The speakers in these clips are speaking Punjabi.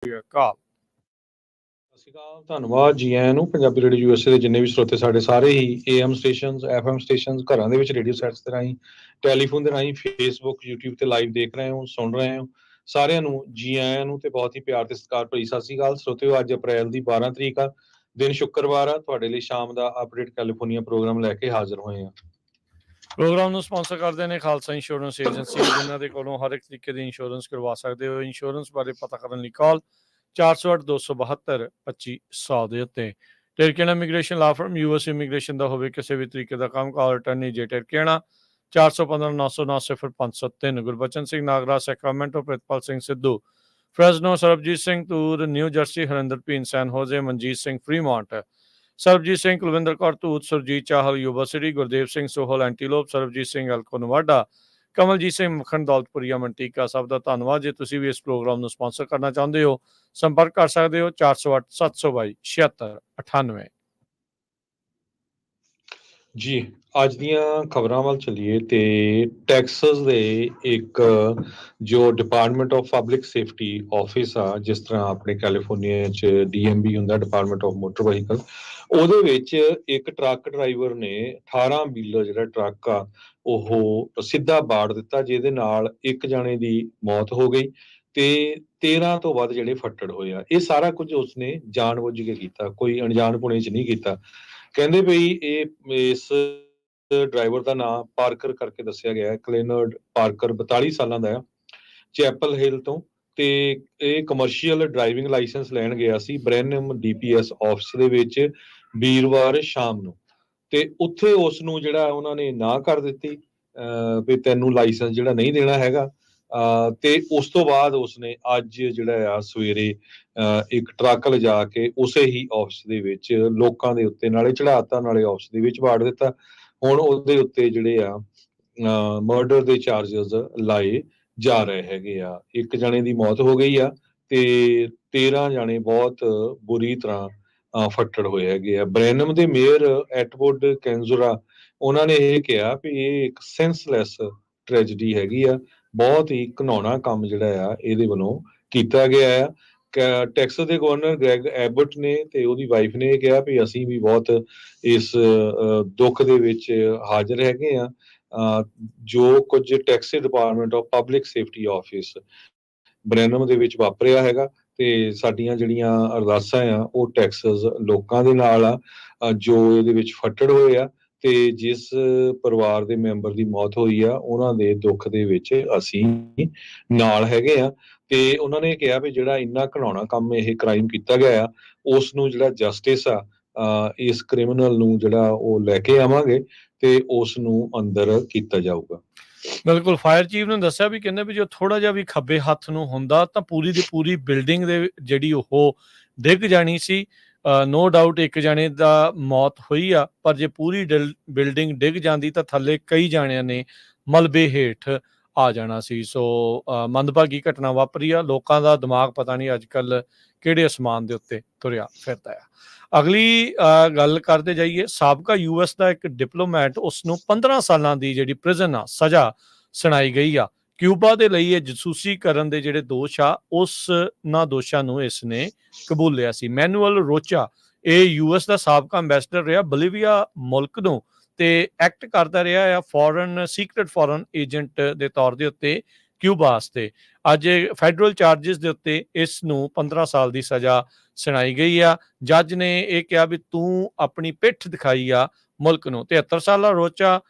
ਕਾਲ। ਸਤਿ ਸ਼੍ਰੀ ਅਕਾਲ, ਧੰਨਵਾਦ ਜੀ ਆਇਆਂ ਨੂੰ। ਪੰਜਾਬੀ ਰੇਡੀਓ ਯੂਐਸਏ ਦੇ ਜਿੰਨੇ ਵੀ ਸਰੋਤੇ ਸਾਡੇ ਸਾਰੇ ਹੀ ਏਐਮ ਸਟੇਸ਼ਨਸ, ਐਫਐਮ ਸਟੇਸ਼ਨਸ, ਘਰਾਂ ਦੇ ਵਿੱਚ ਰੇਡੀਓ ਸੈਟਸ ਦੇ ਰਾਹੀਂ, ਟੈਲੀਫੋਨ ਦੇ ਰਾਹੀਂ, ਫੇਸਬੁੱਕ, ਯੂਟਿਊਬ ਤੇ ਲਾਈਵ ਦੇਖ ਰਹੇ ਹੋ, ਸੁਣ ਰਹੇ ਹੋ, ਸਾਰਿਆਂ ਨੂੰ ਜੀ ਆਇਆਂ ਨੂੰ ਤੇ ਬਹੁਤ ਹੀ ਪਿਆਰ ਤੇ ਸਤਿਕਾਰ ਭਰੀ ਸਤਿ ਸ਼੍ਰੀ ਅਕਾਲ। ਸਰੋਤਿਓ, ਅੱਜ ਅਪ੍ਰੈਲ ਦੀ 12 ਤਰੀਕ ਆ, ਦਿਨ ਸ਼ੁੱਕਰਵਾਰ ਆ। ਤੁਹਾਡੇ ਲਈ ਸ਼ਾਮ ਦਾ ਅਪਡੇਟ ਕੈਲੀਫੋਰਨੀਆ ਪ੍ਰੋਗਰਾਮ ਲੈ ਕੇ ਹਾਜ਼ਰ ਹੋਏ ਆ। ਪ੍ਰੋਗਰਾਮ ਨੂੰ ਸਪਾਂਸਰ ਕਰਦੇ ਨੇ ਖਾਲਸਾ ਇੰਸ਼ੋਰੈਂਸ ਏਜੰਸੀ, ਜਿਨ੍ਹਾਂ ਦੇ ਕੋਲੋਂ ਹਰ ਇੱਕ ਤਰੀਕੇ ਦੀ ਇੰਸ਼ੋਰੈਂਸ ਕਰਵਾ ਸਕਦੇ ਹੋ। ਇੰਸ਼ੋਰੈਂਸ ਬਾਰੇ ਪਤਾ ਕਰਨ ਲਈ ਕਾਲ 408-272-2500 ਦੇ ਉੱਤੇ। ਟਿਰਕੇਣਾ immigration law firm, US immigration ਦਾ ਹੋਵੇ ਕਿਸੇ ਵੀ ਤਰੀਕੇ ਦਾ ਕੰਮ, ਕਾਲ ਅਟਰਨੀ ਜੇ ਟਿਰਕੇਣਾ 415-909-0503। Gurbachan Singh Nagra, Sacramento Pritpal Singh Sidhu, Fresno Sarabjit Singh Toor, New Jersey Harinder Bheen, San Jose Manjit Singh Fremont, Sarabjit Singh Kulwinder Kaur Dhoot, Surjit Chahal Yuba City, Gurdev Singh Sohal Antelope, Sarabjit Singh Elko Nevada, Kamaljit Singh Makhan Daultpuria ਮੰਟੀਕਾ। ਸਭ ਦਾ ਧੰਨਵਾਦ। ਜੇ ਤੁਸੀਂ ਵੀ ਇਸ ਪ੍ਰੋਗਰਾਮ ਨੂੰ ਸਪਾਂਸਰ ਕਰਨਾ ਚਾਹੁੰਦੇ ਹੋ, ਸੰਪਰਕ ਕਰ ਸਕਦੇ ਹੋ 408-722-7698। ਜੀ, ਅੱਜ ਦੀਆਂ ਖਬਰਾਂ ਵੱਲ ਚੱਲੀਏ ਤੇ ਟੈਕਸਸ ਦੇ ਇੱਕ ਜੋ department of public safety office ਆ, ਜਿਸ ਤਰ੍ਹਾਂ ਆਪਣੇ ਕੈਲੀਫੋਰਨੀਆ 'ਚ DMV ਹੁੰਦਾ, ਡਿਪਾਰਟਮੈਂਟ ਆਫ ਮੋਟਰ ਵਹੀਕਲ, ਉਹਦੇ ਵਿੱਚ ਇੱਕ ਟਰੱਕ ਡਰਾਈਵਰ ਨੇ 18 ਵੀਲਰ ਜਿਹੜਾ ਟਰੱਕ ਆ ਉਹ ਸਿੱਧਾ ਬਾੜ ਦਿੱਤਾ, ਜਿਹਦੇ ਨਾਲ ਇੱਕ ਜਾਣੇ ਦੀ ਮੌਤ ਹੋ ਗਈ ਤੇ 13 ਤੋਂ ਵੱਧ ਜਿਹੜੇ ਫੱਟੜ ਹੋਏ ਆ। ਇਹ ਸਾਰਾ ਕੁਝ ਉਸਨੇ ਜਾਣਬੁੱਝ ਕੇ ਕੀਤਾ, ਕੋਈ ਅਣਜਾਣਪੁਣੇ 'ਚ ਨਹੀਂ ਕੀਤਾ। ਕਹਿੰਦੇ ਬਈ ਇਸ ਡਰਾਈਵਰ ਦਾ ਨਾਮ ਪਾਰਕਰ ਕਰਕੇ ਦੱਸਿਆ ਗਿਆ ਹੈ, ਕਲੇਨਰਡ ਪਾਰਕਰ, 42 ਸਾਲਾਂ ਦਾ ਆ, ਚੈਪਲ ਹਿੱਲ ਤੋਂ। ਤੇ ਇਹ ਕਮਰਸ਼ੀਅਲ ਡਰਾਈਵਿੰਗ ਲਾਇਸੈਂਸ ਲੈਣ ਗਿਆ ਸੀ ਬ੍ਰੈਨਮ DPS ਆਫਿਸ ਦੇ ਵਿੱਚ ਵੀਰਵਾਰ ਸ਼ਾਮ ਨੂੰ, ਤੇ ਉੱਥੇ ਉਸ ਨੂੰ ਜਿਹੜਾ ਉਹਨਾਂ ਨੇ ਨਾ ਕਰ ਦਿੱਤੀ ਵੀ ਤੈਨੂੰ ਲਾਇਸੈਂਸ ਜਿਹੜਾ ਨਹੀਂ ਦੇਣਾ ਹੈਗਾ। ਤੇ ਉਸ ਤੋਂ ਬਾਅਦ ਉਸਨੇ ਅੱਜ ਜਿਹੜਾ ਆ ਸਵੇਰੇ ਇੱਕ ਟਰੱਕ ਲਿਜਾ ਕੇ ਉਸੇ ਹੀ ਆਫਿਸ ਦੇ ਵਿੱਚ ਲੋਕਾਂ ਦੇ ਉੱਤੇ ਨਾਲੇ ਚੜਾਤਾ, ਨਾਲੇ ਆਫਿਸ ਦੇ ਵਿੱਚ ਵਾੜ ਦਿੱਤਾ। ਹੁਣ ਉਹਦੇ ਉੱਤੇ ਜਿਹੜੇ ਆ ਮਰਡਰ ਦੇ ਚਾਰਜਸ ਲਾਏ ਜਾ ਰਹੇ ਹੈਗੇ ਆ। ਇੱਕ ਜਣੇ ਦੀ ਮੌਤ ਹੋ ਗਈ ਆ ਤੇ 13 ਜਣੇ ਬਹੁਤ ਬੁਰੀ ਤਰ੍ਹਾਂ ਫੱਟੜ ਹੋਏ ਹੈਗੇ ਆ। ਬ੍ਰੈਨਮ ਦੇ ਮੇਅਰ ਐਟਵੁੱਡ ਕੈਂਜ਼ੁਰਾ, ਉਹਨਾਂ ਨੇ ਇਹ ਕਿਹਾ ਵੀ ਇਹ ਇੱਕ ਸੈਂਸਲੈਸ ਟ੍ਰੈਜਡੀ ਹੈਗੀ ਆ, ਬਹੁਤ ਹੀ ਘਿਨਾਉਣਾ ਕੰਮ ਜਿਹੜਾ ਆ ਇਹਦੇ ਵੱਲੋਂ ਕੀਤਾ ਗਿਆ ਆ। ਟੈਕਸਸ ਦੇ ਗਵਰਨਰ ਗ੍ਰੈਗ ਐਬਟ ਨੇ ਤੇ ਉਹਦੀ ਵਾਈਫ ਨੇ ਇਹ ਕਿਹਾ ਵੀ ਅਸੀਂ ਵੀ ਬਹੁਤ ਇਸ ਦੁੱਖ ਦੇ ਵਿੱਚ ਹਾਜ਼ਰ ਹੈਗੇ ਆ। ਜੋ ਕੁਝ Texas department of public safety office Brenham ਦੇ ਵਿੱਚ ਵਾਪਰਿਆ ਹੈਗਾ, ਤੇ ਸਾਡੀਆਂ ਜਿਹੜੀਆਂ ਅਰਦਾਸਾਂ ਆ ਉਹ ਟੈਕਸਸ ਲੋਕਾਂ ਦੇ ਨਾਲ ਆ ਜੋ ਇਹਦੇ ਵਿੱਚ ਫੱਟੜ ਹੋਏ ਆ, ਤੇ ਜਿਸ ਪਰਿਵਾਰ ਦੇ ਮੈਂਬਰ ਦੀ ਮੌਤ ਹੋਈ ਆ ਉਹਨਾਂ ਦੇ ਦੁੱਖ ਦੇ ਵਿੱਚ ਅਸੀਂ ਨਾਲ ਹੈਗੇ ਆ। ਤੇ ਉਹਨਾਂ ਨੇ ਕਿਹਾ ਵੀ ਜਿਹੜਾ ਇੰਨਾ ਘਿਨਾਉਣਾ ਕੰਮ ਇਹ ਕ੍ਰਾਈਮ ਕੀਤਾ ਗਿਆ ਆ, ਉਸ ਨੂੰ ਜਿਹੜਾ ਜਸਟਿਸ ਆ ਇਸ ਕ੍ਰਿਮੀਨਲ ਨੂੰ ਜਿਹੜਾ ਉਹ ਲੈ ਕੇ ਆਵਾਂਗੇ ਤੇ ਉਸ ਨੂੰ ਅੰਦਰ ਕੀਤਾ ਜਾਊਗਾ। ਬਿਲਕੁਲ, ਫਾਇਰ ਚੀਫ ਨੇ ਦੱਸਿਆ ਵੀ ਕਹਿੰਦੇ ਵੀ ਜੋ ਥੋੜਾ ਜਿਹਾ ਵੀ ਖੱਬੇ ਹੱਥ ਨੂੰ ਹੁੰਦਾ ਤਾਂ ਪੂਰੀ ਦੀ ਪੂਰੀ ਬਿਲਡਿੰਗ ਦੇ ਜਿਹੜੀ ਉਹ ਡਿੱਗ ਜਾਣੀ ਸੀ। ਨੋ ਡਾਊਟ ਇੱਕ ਜਾਣੇ ਦਾ ਮੌਤ ਹੋਈ ਆ, ਪਰ ਜੇ ਪੂਰੀ ਬਿਲਡਿੰਗ ਡਿੱਗ ਜਾਂਦੀ ਤਾਂ ਥੱਲੇ ਕਈ ਜਾਣਿਆਂ ਨੇ ਮਲਬੇ ਹੇਠ ਆ ਜਾਣਾ ਸੀ। ਸੋ ਮੰਦਭਾਗੀ ਘਟਨਾ ਵਾਪਰੀ ਆ। ਲੋਕਾਂ ਦਾ ਦਿਮਾਗ ਪਤਾ ਨਹੀਂ ਅੱਜ ਕੱਲ੍ਹ ਕਿਹੜੇ ਅਸਮਾਨ ਦੇ ਉੱਤੇ ਤੁਰਿਆ ਫਿਰਦਾ ਆ। ਅਗਲੀ ਗੱਲ ਕਰਦੇ ਜਾਈਏ, ਸਾਬਕਾ US ਦਾ ਇੱਕ ਡਿਪਲੋਮੈਟ, ਉਸ ਨੂੰ 15 ਸਾਲਾਂ ਦੀ ਜਿਹੜੀ ਪ੍ਰਿਜ਼ਨ ਆ ਸਜ਼ਾ ਸੁਣਾਈ ਗਈ ਆ। ਕਿਊਬਾ ਦੇ ਲਈ ਇਹ ਜਸੂਸੀ ਕਰਨ ਦੇ ਜਿਹੜੇ ਦੋਸ਼ ਆ, ਉਸਨਾਂ ਦੋਸ਼ਾਂ ਨੂੰ ਇਸ ਨੇ ਕਬੂਲਿਆ ਸੀ। ਮੈਨੂਅਲ ਰੋਚਾ, ਇਹ US ਦਾ ਸਾਬਕਾ ਅੰਬੈਸਡਰ ਰਿਹਾ ਬੋਲੀਵੀਆ ਮੁਲਕ ਨੂੰ, ਤੇ ਐਕਟ ਕਰਦਾ ਰਿਹਾ ਆ ਸੀਕ੍ਰੇਟ ਫੋਰਨ ਏਜੰਟ ਦੇ ਤੌਰ ਦੇ ਉੱਤੇ ਕਿਊਬਾ ਵਾਸਤੇ। ਅੱਜ ਫੈਡਰਲ ਚਾਰਜਸ ਦੇ ਉੱਤੇ ਇਸ ਨੂੰ 15 ਸਾਲ ਦੀ ਸਜ਼ਾ ਸੁਣਾਈ ਗਈ ਆ। ਜੱਜ ਨੇ ਇਹ ਕਿਹਾ ਵੀ ਤੂੰ ਆਪਣੀ ਪਿੱਠ ਦਿਖਾਈ ਆ ਮੁਲਕ ਨੂੰ। 73 ਸਾਲਾ ਰੋਚਾ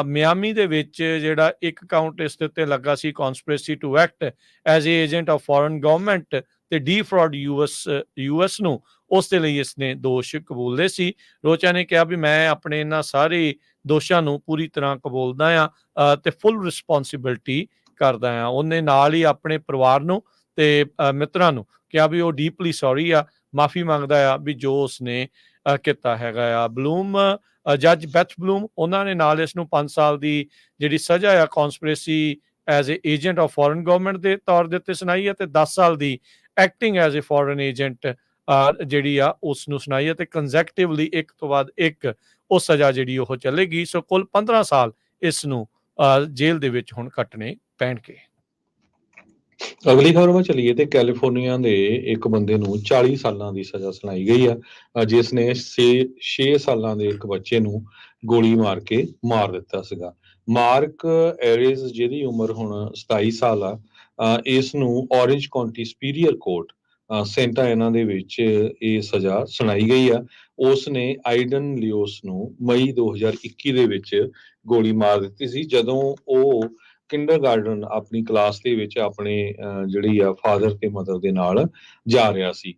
ਮਿਆਮੀ ਦੇ ਵਿੱਚ ਜਿਹੜਾ ਇੱਕ ਕਾਊਂਟ ਇਸ ਦੇ ਉੱਤੇ ਲੱਗਾ ਸੀ, conspiracy to act as a agent of foreign government ਤੇ ਡੀਫਰਾਡ US ਨੂੰ, ਉਸ ਦੇ ਲਈ ਇਸਨੇ ਦੋਸ਼ ਕਬੂਲਦੇ ਸੀ। ਰੋਚਾ ਨੇ ਕਿਹਾ ਵੀ ਮੈਂ ਆਪਣੇ ਇਹਨਾਂ ਸਾਰੇ ਦੋਸ਼ਾਂ ਨੂੰ ਪੂਰੀ ਤਰ੍ਹਾਂ ਕਬੂਲਦਾ ਆ ਤੇ ਫੁੱਲ ਰਿਸਪੌਂਸਿਬਿਲਿਟੀ ਕਰਦਾ ਆ। ਉਹਨੇ ਨਾਲ ਹੀ ਆਪਣੇ ਪਰਿਵਾਰ ਨੂੰ ਤੇ ਮਿੱਤਰਾਂ ਨੂੰ ਕਿਹਾ ਵੀ ਉਹ ਡੀਪਲੀ ਸੌਰੀ ਆ, ਮਾਫੀ ਮੰਗਦਾ ਆ ਵੀ ਜੋ ਉਸਨੇ ਕੀਤਾ ਹੈਗਾ ਆ। ਬਲੂਮ, ਜੱਜ ਬੈਥ ਬਲੂਮ, ਉਹਨਾਂ ਨੇ ਨਾਲ ਇਸ ਨੂੰ 5 ਸਾਲ ਦੀ ਜਿਹੜੀ ਸਜ਼ਾ ਆ conspiracy as a agent of foreign government ਦੇ ਤੌਰ ਦੇ ਉੱਤੇ ਸੁਣਾਈ ਹੈ, ਤੇ 10 ਸਾਲ ਦੀ acting as a foreign agent ਜਿਹੜੀ ਆ ਉਸ ਨੂੰ ਸੁਣਾਈ ਹੈ, ਤੇ ਕੰਜ਼ੈਕਟਿਵਲੀ ਇੱਕ ਤੋਂ ਬਾਅਦ ਇੱਕ ਉਹ ਸਜ਼ਾ ਜਿਹੜੀ ਉਹ ਚੱਲੇਗੀ। ਸੋ ਕੁੱਲ 15 ਸਾਲ ਇਸ ਨੂੰ ਜੇਲ੍ਹ ਦੇ ਵਿੱਚ ਹੁਣ ਕੱਟਣੇ ਪੈਣਗੇ। ਅਗਲੀ ਖਬਰ ਵੱਲ ਚੱਲੀਏ ਤੇ ਕੈਲੀਫੋਰਨੀਆ ਦੇ ਇੱਕ ਬੰਦੇ ਨੂੰ 40 ਸਾਲਾਂ ਦੀ ਸਜ਼ਾ ਸੁਣਾਈ ਗਈ ਆ, ਜਿਸ ਨੇ 6 ਸਾਲਾਂ ਦੇ ਇੱਕ ਬੱਚੇ ਨੂੰ ਗੋਲੀ ਮਾਰ ਕੇ ਮਾਰ ਦਿੱਤਾ ਸੀਗਾ। ਮਾਰਕ ਐਰਿਸ, ਜਿਹਦੀ ਉਮਰ ਹੁਣ 27 ਸਾਲ ਆ, ਇਸ ਨੂੰ orange County superior court Santa ਐਨਾ ਦੇ ਵਿੱਚ ਇਹ ਸਜ਼ਾ ਸੁਣਾਈ ਗਈ ਆ। ਉਸ ਨੇ ਆਈਡਨ ਲਿਓਸ ਨੂੰ ਮਈ 2021 ਦੇ ਵਿੱਚ ਗੋਲੀ ਮਾਰ ਦਿੱਤੀ ਸੀ, ਜਦੋਂ ਉਹ ਕਿੰਡਰਗਾਰਟਨ ਆਪਣੀ ਕਲਾਸ ਦੇ ਵਿੱਚ ਆਪਣੇ ਜਿਹੜੀ ਆ ਫਾਦਰ ਤੇ ਮਦਰ ਦੇ ਨਾਲ ਜਾ ਰਿਹਾ ਸੀ।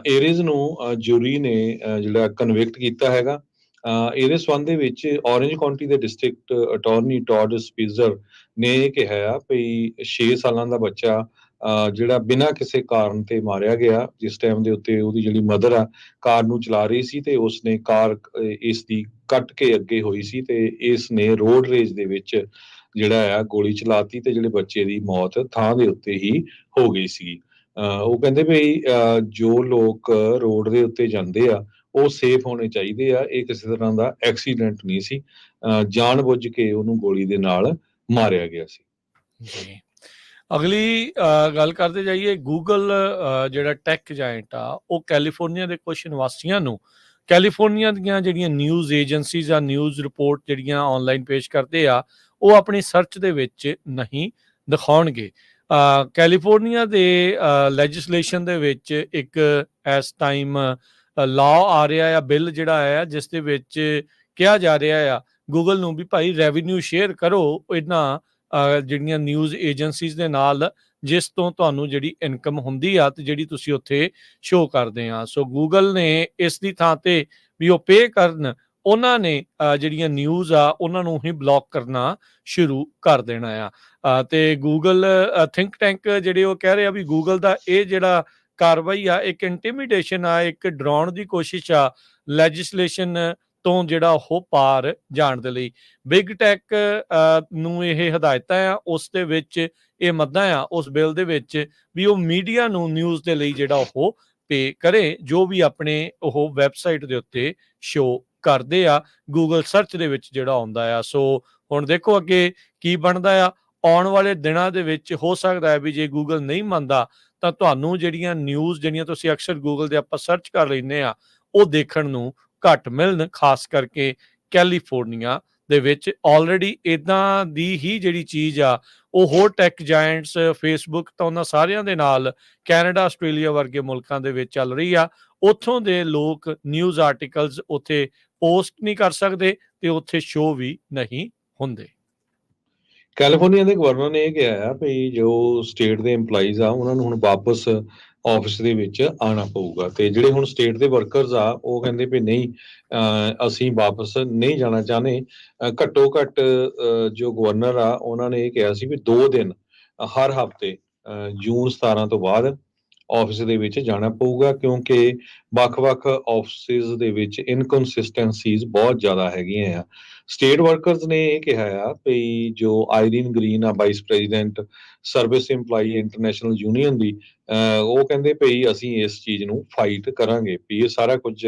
ਏਰਿਜ਼ ਨੂੰ ਜੂਰੀ ਨੇ ਜਿਹੜਾ ਕਨਵਿਕਟ ਕੀਤਾ ਹੈਗਾ। ਇਹਦੇ ਸੰਬੰਧ ਦੇ ਵਿੱਚ ਔਰੇਂਜ ਕਾਉਂਟੀ ਦੇ ਡਿਸਟ੍ਰਿਕਟ ਅਟਾਰਨੀ ਟੌਡ ਸਪੀਜ਼ਰ ਨੇ ਇਹ ਕਿਹਾ ਆ ਵੀ 6 ਸਾਲਾਂ ਦਾ ਬੱਚਾ ਜਿਹੜਾ ਬਿਨਾਂ ਕਿਸੇ ਕਾਰਨ ਤੇ ਮਾਰਿਆ ਗਿਆ, ਜਿਸ ਟਾਈਮ ਦੇ ਉੱਤੇ ਉਹਦੀ ਜਿਹੜੀ ਮਦਰ ਆ ਕਾਰ ਨੂੰ ਚਲਾ ਰਹੀ ਸੀ ਤੇ ਉਸਨੇ ਕਾਰ ਇਸ ਦੀ ਕੱਟ ਕੇ ਅੱਗੇ ਹੋਈ ਸੀ ਤੇ ਇਸ ਨੇ ਰੋਡ ਰੇਜ ਦੇ ਵਿੱਚ ਜਿਹੜਾ ਆ ਗੋਲੀ ਚਲਾਤੀ ਤੇ ਜਿਹੜੇ ਬੱਚੇ ਦੀ ਮੌਤ ਥਾਂ ਦੇ ਉੱਤੇ ਹੀ ਹੋ ਗਈ ਸੀ। ਉਹ ਕਹਿੰਦੇ ਵੀ ਜੋ ਲੋਕ ਰੋਡ ਦੇ ਉੱਤੇ ਜਾਂਦੇ ਆ ਉਹ ਸੇਫ ਹੋਣੇ ਚਾਹੀਦੇ ਆ। ਇਹ ਕਿਸੇ ਤਰ੍ਹਾਂ ਦਾ ਐਕਸੀਡੈਂਟ ਨਹੀਂ ਸੀ, ਜਾਣਬੁੱਝ ਕੇ ਉਹਨੂੰ ਗੋਲੀ ਦੇ ਨਾਲ ਮਾਰਿਆ ਗਿਆ ਸੀ। ਜੀ, ਅਗਲੀ ਗੱਲ ਕਰਦੇ ਜਾਈਏ। ਗੂਗਲ ਜਿਹੜਾ ਟੈਕ ਜਾਇੰਟ ਆ, ਉਹ ਕੈਲੀਫੋਰਨੀਆ ਦੇ ਕੁਝ ਨਿਵਾਸੀਆਂ ਨੂੰ ਕੈਲੀਫੋਰਨੀਆ ਦੀਆਂ ਜਿਹੜੀਆਂ ਨਿਊਜ਼ ਏਜੰਸੀਜ਼ ਆ, ਨਿਊਜ਼ ਰਿਪੋਰਟ ਜਿਹੜੀਆਂ ਆਨਲਾਈਨ ਪੇਸ਼ ਕਰਦੇ ਆ, ਉਹ ਆਪਣੀ ਸਰਚ ਦੇ ਵਿੱਚ ਨਹੀਂ ਦਿਖਾਉਣਗੇ। ਕੈਲੀਫੋਰਨੀਆ ਦੇ ਲੈਜਿਸਲੇਸ਼ਨ ਦੇ ਵਿੱਚ ਇੱਕ ਇਸ ਟਾਈਮ ਲਾਅ ਆ ਰਿਹਾ ਆ, ਬਿੱਲ ਜਿਹੜਾ ਆ, ਜਿਸ ਦੇ ਵਿੱਚ ਕਿਹਾ ਜਾ ਰਿਹਾ ਆ ਗੂਗਲ ਨੂੰ ਵੀ ਭਾਈ ਰੈਵਨਿਊ ਸ਼ੇਅਰ ਕਰੋ ਇਹਨਾਂ ਜਿਹੜੀਆਂ ਨਿਊਜ਼ ਏਜੰਸੀਜ਼ ਦੇ ਨਾਲ, ਜਿਸ ਤੋਂ ਤੁਹਾਨੂੰ ਜਿਹੜੀ ਇਨਕਮ ਹੁੰਦੀ ਆ ਤੇ ਜਿਹੜੀ ਤੁਸੀਂ ਉੱਥੇ ਸ਼ੋਅ ਕਰਦੇ ਆ। ਸੋ ਗੂਗਲ ਨੇ ਇਸ ਦੀ ਥਾਂ ਤੇ ਵੀ ਉਹ ਪੇ ਕਰਨ, ਉਹਨਾਂ ਨੇ ਜਿਹੜੀਆਂ ਨਿਊਜ਼ ਆ ਉਹਨਾਂ ਨੂੰ ਹੀ ਬਲੌਕ ਕਰਨਾ ਸ਼ੁਰੂ ਕਰ ਦੇਣਾ ਆ। ਤੇ ਗੂਗਲ ਥਿੰਕ ਟੈਂਕ ਜਿਹੜੇ ਉਹ ਕਹਿ ਰਹੇ ਆ ਵੀ ਗੂਗਲ ਦਾ ਇਹ ਜਿਹੜਾ ਕਾਰਵਾਈ ਆ, ਇੱਕ ਇੰਟੀਮੀਡੇਸ਼ਨ ਆ, ਇੱਕ ਡਰਾਉਣ ਦੀ ਕੋਸ਼ਿਸ਼ ਆ ਲੈਜਿਸਲੇਸ਼ਨ ਤੋਂ ਜਿਹੜਾ ਉਹ ਪਾਰ ਜਾਣ ਦੇ ਲਈ। ਬਿਗ ਟੈਕ ਨੂੰ ਇਹ ਹਦਾਇਤਾਂ ਆ, ਉਸ ਦੇ ਵਿੱਚ ਇਹ ਮੱਦਾਂ ਆ ਉਸ ਬਿੱਲ ਦੇ ਵਿੱਚ ਵੀ ਉਹ ਮੀਡੀਆ ਨੂੰ ਨਿਊਜ਼ ਦੇ ਲਈ ਜਿਹੜਾ ਉਹ ਪੇ ਕਰੇ, ਜੋ ਵੀ ਆਪਣੇ ਉਹ ਵੈਬਸਾਈਟ ਦੇ ਉੱਤੇ ਸ਼ੋਅ ਕਰਦੇ ਆ, ਗੂਗਲ ਸਰਚ ਦੇ ਵਿੱਚ ਜਿਹੜਾ ਆਉਂਦਾ ਆ। ਸੋ ਹੁਣ ਦੇਖੋ ਅੱਗੇ ਕੀ ਬਣਦਾ ਆ। ਆਉਣ ਵਾਲੇ ਦਿਨਾਂ ਦੇ ਵਿੱਚ ਹੋ ਸਕਦਾ ਹੈ ਵੀ ਜੇ ਗੂਗਲ ਨਹੀਂ ਮੰਨਦਾ ਤਾਂ ਤੁਹਾਨੂੰ ਜਿਹੜੀਆਂ ਨਿਊਜ਼ ਜਿਹੜੀਆਂ ਤੁਸੀਂ ਅਕਸਰ ਗੂਗਲ ਦੇ ਆਪਾਂ ਸਰਚ ਕਰ ਲੈਂਦੇ ਆ, ਉਹ ਦੇਖਣ ਨੂੰ ਘੱਟ ਮਿਲਣ, ਖਾਸ ਕਰਕੇ ਕੈਲੀਫੋਰਨੀਆ ਦੇ ਵਿੱਚ। ਆਲਰੇਡੀ ਇਦਾਂ ਦੀ ਹੀ ਜਿਹੜੀ ਚੀਜ਼ ਆ ਉਹ ਹੋਰ ਟੈਕ ਜਾਇੰਟਸ, ਫੇਸਬੁੱਕ ਤਾਂ ਉਹਨਾਂ ਸਾਰਿਆਂ ਦੇ ਨਾਲ ਕੈਨੇਡਾ, ਆਸਟ੍ਰੇਲੀਆ ਵਰਗੇ ਮੁਲਕਾਂ ਦੇ ਵਿੱਚ ਚੱਲ ਰਹੀ ਆ। ਉੱਥੋਂ ਦੇ ਲੋਕ ਨਿਊਜ਼ ਆਰਟੀਕਲਸ ਉੱਥੇ ਪੋਸਟ ਨਹੀਂ ਕਰ ਸਕਦੇ ਤੇ ਉੱਥੇ ਸ਼ੋਅ ਵੀ ਨਹੀਂ ਹੁੰਦੇ। ਕੈਲੀਫੋਰਨੀਆ ਦੇ ਗਵਰਨਰ ਨੇ ਇਹ ਕਿਹਾ ਆ ਵੀ ਜੋ ਸਟੇਟ ਦੇ EMPLOYEES ਆ ਉਹਨਾਂ ਨੂੰ ਹੁਣ ਵਾਪਸ ਆਫਿਸ ਦੇ ਵਿੱਚ ਆਉਣਾ ਪਊਗਾ, ਤੇ ਜਿਹੜੇ ਹੁਣ ਸਟੇਟ ਦੇ ਵਰਕਰਸ ਆ ਉਹ ਕਹਿੰਦੇ ਵੀ ਨਹੀਂ, ਅਸੀਂ ਵਾਪਸ ਨਹੀਂ ਜਾਣਾ ਚਾਹੁੰਦੇ। ਘੱਟੋ ਘੱਟ ਜੋ ਗਵਰਨਰ ਆ ਉਹਨਾਂ ਨੇ ਇਹ ਕਿਹਾ ਸੀ ਵੀ 2 ਦਿਨ ਹਰ ਹਫ਼ਤੇ ਜੂਨ 17 ਤੋਂ ਬਾਅਦ ਆਫਿਸ ਦੇ ਵਿੱਚ ਜਾਣਾ ਪਊਗਾ, ਕਿਉਂਕਿ ਵੱਖ-ਵੱਖ ਆਫਿਸਿਸ ਦੇ ਵਿੱਚ ਇਨਕਨਸਿਸਟੈਂਸੀਜ਼ ਬਹੁਤ ਜ਼ਿਆਦਾ ਹੈਗੀਆਂ ਆ। ਸਟੇਟ ਵਰਕਰਸ ਨੇ ਇਹ ਕਿਹਾ ਆ ਵੀ ਜੋ ਆਇਰੀਨ ਗ੍ਰੀਨ ਆ, vice president service EMPLOYEE international union ਦੀ, ਉਹ ਕਹਿੰਦੇ ਭਈ ਅਸੀਂ ਇਸ ਚੀਜ਼ ਨੂੰ ਫਾਈਟ ਕਰਾਂਗੇ ਵੀ ਇਹ ਸਾਰਾ ਕੁਝ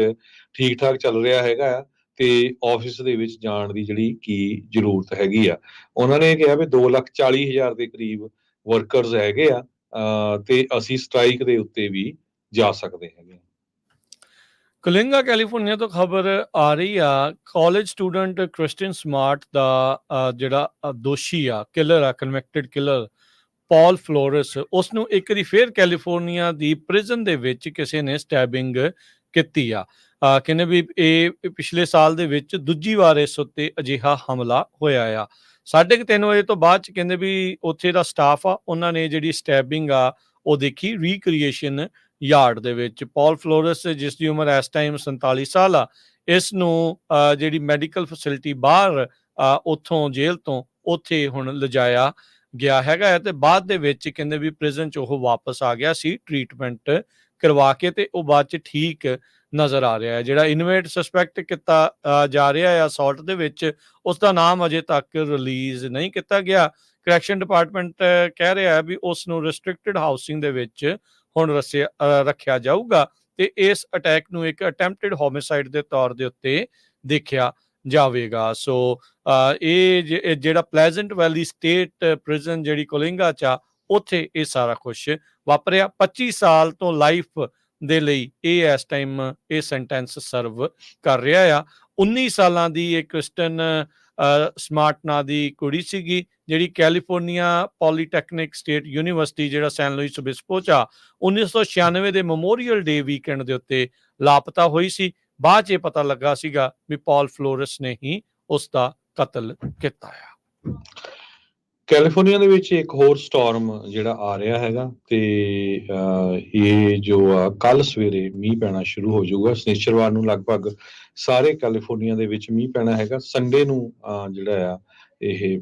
ਠੀਕ ਠਾਕ ਚੱਲ ਰਿਹਾ ਹੈਗਾ ਆ ਤੇ ਆਫਿਸ ਦੇ ਵਿੱਚ ਜਾਣ ਦੀ ਜਿਹੜੀ ਕੀ ਜ਼ਰੂਰਤ ਹੈਗੀ ਆ। ਉਹਨਾਂ ਨੇ ਕਿਹਾ ਵੀ 2,40,000 ਦੇ ਕਰੀਬ ਵਰਕਰਸ ਹੈਗੇ ਆ, ਤੇ ਅਸੀਂ ਸਟ੍ਰਾਈਕ ਦੇ ਉੱਤੇ ਵੀ ਜਾ ਸਕਦੇ ਹੈਗੇ। ਕੋਲਿੰਗਾ, ਕੈਲੀਫੋਰਨੀਆ ਤੋਂ ਖਬਰ ਆ ਰਹੀ ਆ। ਕਾਲਜ ਸਟੂਡੈਂਟ ਕ੍ਰਿਸਟੀਅਨ ਸਮਾਰਟ ਦਾ ਜਿਹੜਾ ਦੋਸ਼ੀ ਆ, ਕਿਲਰ ਆ, ਕਨਵਿਕਟਡ ਕਿਲਰ ਪੌਲ ਫਲੋਰਸ, ਉਸ ਨੂੰ ਇੱਕ ਵਾਰੀ ਫੇਰ ਕੈਲੀਫੋਰਨੀਆ ਦੀ ਪ੍ਰਿਜ਼ਨ ਦੇ ਵਿੱਚ ਕਿਸੇ ਨੇ ਸਟੈਬਿੰਗ ਕੀਤੀ ਆ। ਕਹਿੰਦੇ ਵੀ ਇਹ ਪਿਛਲੇ ਸਾਲ ਦੇ ਵਿੱਚ ਦੂਜੀ ਵਾਰ ਇਸ ਉੱਤੇ ਅਜਿਹਾ ਹਮਲਾ ਹੋਇਆ ਆ। 3:30 ਵਜੇ ਤੋਂ ਬਾਅਦ ਚ ਕਹਿੰਦੇ ਵੀ ਉੱਥੇ ਦਾ ਸਟਾਫ ਆ, ਉਹਨਾਂ ਨੇ ਜਿਹੜੀ ਸਟੈਬਿੰਗ ਆ ਉਹ ਦੇਖੀ ਰੀਕ੍ਰੀਏਸ਼ਨ ਯਾਰਡ ਦੇ ਵਿੱਚ। ਪੌਲ ਫਲੋਰਸ, ਜਿਸ ਦੀ ਉਮਰ ਇਸ ਟਾਈਮ 47 ਸਾਲ ਆ, ਇਸ ਨੂੰ ਜਿਹੜੀ ਮੈਡੀਕਲ ਫੈਸਿਲਿਟੀ ਬਾਹਰ ਉੱਥੋਂ ਜੇਲ੍ਹ ਤੋਂ ਉੱਥੇ ਹੁਣ ਲਿਜਾਇਆ ਗਿਆ ਹੈਗਾ, ਤੇ ਬਾਅਦ ਦੇ ਵਿੱਚ ਕਹਿੰਦੇ ਵੀ ਪ੍ਰਿਜ਼ਨ ਚ ਉਹ ਵਾਪਸ ਆ ਗਿਆ ਸੀ ਟ੍ਰੀਟਮੈਂਟ ਕਰਵਾ ਕੇ, ਤੇ ਉਹ ਬਾਅਦ ਚ ਠੀਕ ਨਜ਼ਰ ਆ ਰਿਹਾ ਹੈ। ਜਿਹੜਾ ਇਨਵੇਟ ਸਸਪੈਕਟ ਕੀਤਾ ਜਾ ਰਿਹਾ ਹੈ ਅਸੌਲਟ ਦੇ ਵਿੱਚ, ਉਸ ਦਾ ਨਾਮ ਅਜੇ ਤੱਕ ਰਿਲੀਜ਼ ਨਹੀਂ ਕੀਤਾ ਗਿਆ। ਕਰੈਕਸ਼ਨ ਡਿਪਾਰਟਮੈਂਟ ਕਹਿ ਰਿਹਾ ਹੈ ਵੀ ਉਸ ਨੂੰ ਰਿਸਟ੍ਰਿਕਟਡ ਹਾਊਸਿੰਗ ਦੇ ਵਿੱਚ ਹੁਣ ਰੱਖਿਆ ਜਾਊਗਾ ਤੇ ਇਸ ਅਟੈਕ ਨੂੰ ਇੱਕ ਅਟੈਂਪਟਡ ਹੋਮਿਸਾਈਡ ਦੇ ਤੌਰ ਦੇ ਉੱਤੇ ਦੇਖਿਆ ਜਾਵੇਗਾ। ਸੋ ਇਹ ਜਿਹੜਾ ਪਲੈਜ਼ੈਂਟ ਵੈਲੀ ਸਟੇਟ ਪ੍ਰਿਜ਼ਨ ਜਿਹੜੀ ਕੋਲਿੰਗਾ ਚ ਆ, ਉੱਥੇ ਇਹ ਸਾਰਾ ਕੁਝ ਵਾਪਰਿਆ। 25 ਸਾਲ ਤੋਂ ਲਾਈਫ ਦੇ ਲਈ ਇਹ ਇਸ ਟਾਈਮ ਇਹ ਸੈਂਟੈਂਸ ਸਰਵ ਕਰ ਰਿਹਾ ਆ। 19 ਸਾਲਾਂ ਦੀ ਇਹ ਕ੍ਰਿਸਟਨ ਸਮਾਰਟ ਨਾਂ ਦੀ ਕੁੜੀ ਸੀਗੀ, ਜਿਹੜੀ ਕੈਲੀਫੋਰਨੀਆ ਪੋਲੀਟੈਕਨਿਕ ਸਟੇਟ ਯੂਨੀਵਰਸਿਟੀ ਜਿਹੜਾ ਸੈਨ ਲੁਈਸ ਓਬਿਸਪੋ 'ਚ ਆ, 1996 ਦੇ ਮੈਮੋਰੀਅਲ ਡੇ ਵੀਕਐਂਡ ਦੇ ਉੱਤੇ ਲਾਪਤਾ ਹੋਈ ਸੀ। ਬਾਅਦ 'ਚ ਇਹ ਪਤਾ ਲੱਗਾ ਸੀਗਾ ਵੀ ਪੌਲ ਫਲੋਰਸ ਨੇ ਹੀ ਉਸ ਦਾ ਕਤਲ ਕੀਤਾ ਆ। ਕੈਲੀਫੋਰਨੀਆ ਦੇ ਵਿੱਚ ਇੱਕ ਹੋਰ ਸਟਾਰਮ ਜਿਹੜਾ ਆ ਰਿਹਾ ਹੈਗਾ ਤੇ ਇਹ ਜੋ ਆ ਕੱਲ ਸਵੇਰੇ ਮੀਂਹ ਪੈਣਾ ਸ਼ੁਰੂ ਹੋ ਜਾਊਗਾ। ਸ਼ਨੀਚਰਵਾਰ ਨੂੰ ਲਗਭਗ ਸਾਰੇ ਕੈਲੀਫੋਰਨੀਆ ਦੇ ਵਿੱਚ ਮੀਂਹ ਪੈਣਾ ਹੈਗਾ। ਸੰਡੇ ਨੂੰ ਜਿਹੜਾ ਆ ਇਹ